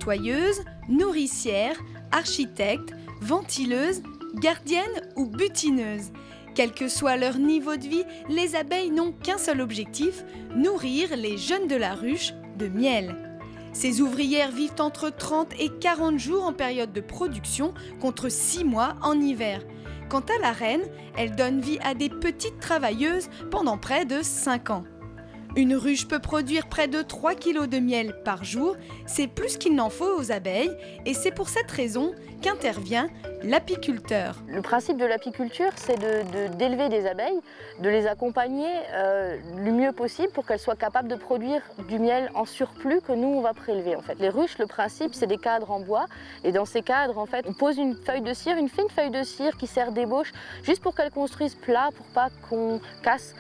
nettoyeuses, nourricières, architectes, ventileuses, gardiennes ou butineuses. Quel que soit leur niveau de vie, les abeilles n'ont qu'un seul objectif, nourrir les jeunes de la ruche de miel. Ces ouvrières vivent entre 30 et 40 jours en période de production contre 6 mois en hiver. Quant à la reine, elle donne vie à des petites travailleuses pendant près de 5 ans. Une ruche peut produire près de 3 kg de miel par jour, c'est plus qu'il n'en faut aux abeilles et c'est pour cette raison qu'intervient l'apiculteur. Le principe de l'apiculture, c'est d'élever des abeilles, de les accompagner le mieux possible pour qu'elles soient capables de produire du miel en surplus que nous, on va prélever. En fait. Les ruches, le principe, c'est des cadres en bois et dans ces cadres, en fait, on pose une feuille de cire, une fine feuille de cire qui sert d'ébauche, juste pour qu'elles construisent plat, pour pas qu'on casse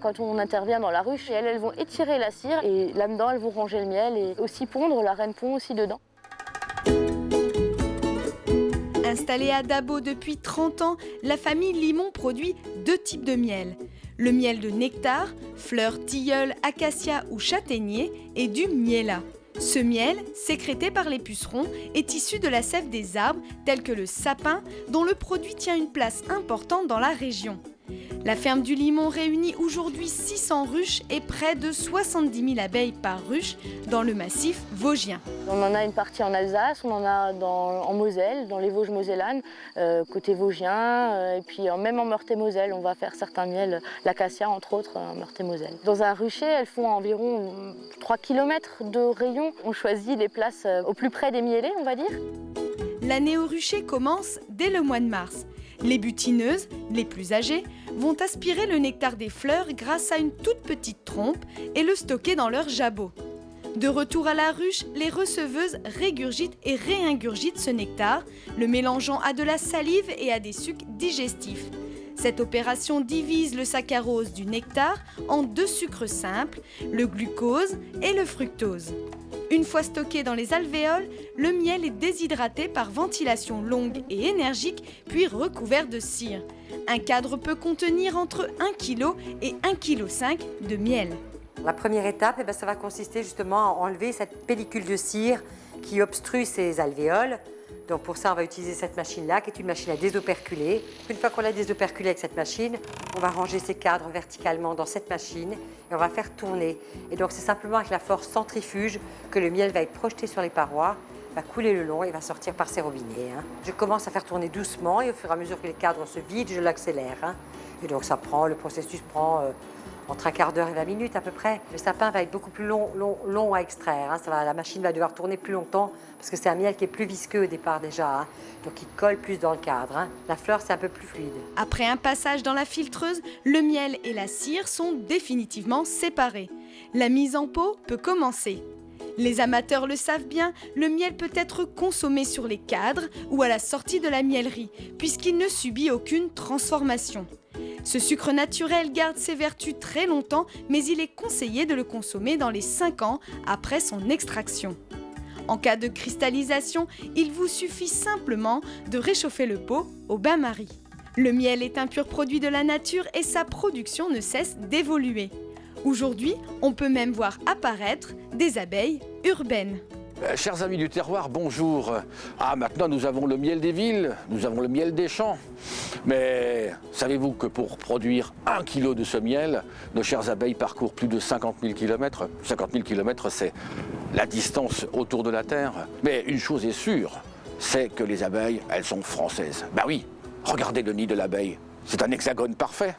quand on intervient dans la ruche. Et elles vont étirer la cire et là-dedans, elles vont ranger le miel et aussi pondre, la reine pond aussi dedans. Installée à Dabo depuis 30 ans, la famille Limon produit 2 types de miel. Le miel de nectar, fleurs tilleul, acacia ou châtaignier, et du miela. Ce miel, sécrété par les pucerons, est issu de la sève des arbres tels que le sapin, dont le produit tient une place importante dans la région. La ferme du Limon réunit aujourd'hui 600 ruches et près de 70 000 abeilles par ruche dans le massif vosgien. On en a une partie en Alsace, on en a en Moselle, dans les Vosges mosellanes, côté vosgien, et puis même en Meurthe-et-Moselle, on va faire certains miels, l'acacia entre autres, en Meurthe-et-Moselle. Dans un rucher, elles font environ 3 km de rayon. On choisit les places au plus près des mielés, on va dire. L'année au rucher commence dès le mois de mars. Les butineuses, les plus âgées, vont aspirer le nectar des fleurs grâce à une toute petite trompe et le stocker dans leur jabot. De retour à la ruche, les receveuses régurgitent et réingurgitent ce nectar, le mélangeant à de la salive et à des sucs digestifs. Cette opération divise le saccharose du nectar en 2 sucres simples, le glucose et le fructose. Une fois stocké dans les alvéoles, le miel est déshydraté par ventilation longue et énergique, puis recouvert de cire. Un cadre peut contenir entre 1 kg et 1,5 kg de miel. La première étape, ça va consister justement à enlever cette pellicule de cire qui obstrue ces alvéoles. Donc pour ça, on va utiliser cette machine-là, qui est une machine à désoperculer. Une fois qu'on l'a désoperculé avec cette machine, on va ranger ces cadres verticalement dans cette machine et on va faire tourner. Et donc c'est simplement avec la force centrifuge que le miel va être projeté sur les parois, va couler le long et va sortir par ces robinets. Je commence à faire tourner doucement et au fur et à mesure que les cadres se vident, je l'accélère. Et donc le processus prend entre 1/4 d'heure et 20 minutes à peu près. Le sapin va être beaucoup plus long à extraire. La machine va devoir tourner plus longtemps parce que c'est un miel qui est plus visqueux au départ déjà. Donc il colle plus dans le cadre. La fleur, c'est un peu plus fluide. Après un passage dans la filtreuse, le miel et la cire sont définitivement séparés. La mise en pot peut commencer. Les amateurs le savent bien, le miel peut être consommé sur les cadres ou à la sortie de la miellerie, puisqu'il ne subit aucune transformation. Ce sucre naturel garde ses vertus très longtemps, mais il est conseillé de le consommer dans les 5 ans après son extraction. En cas de cristallisation, il vous suffit simplement de réchauffer le pot au bain-marie. Le miel est un pur produit de la nature et sa production ne cesse d'évoluer. Aujourd'hui, on peut même voir apparaître des abeilles urbaines. Chers amis du terroir, bonjour. Maintenant nous avons le miel des villes, nous avons le miel des champs. Mais savez-vous que pour produire 1 kg de ce miel, nos chères abeilles parcourent plus de 50 000 km 50 000 km, c'est la distance autour de la Terre. Mais une chose est sûre, c'est que les abeilles, elles sont françaises. Oui, regardez le nid de l'abeille, c'est un hexagone parfait.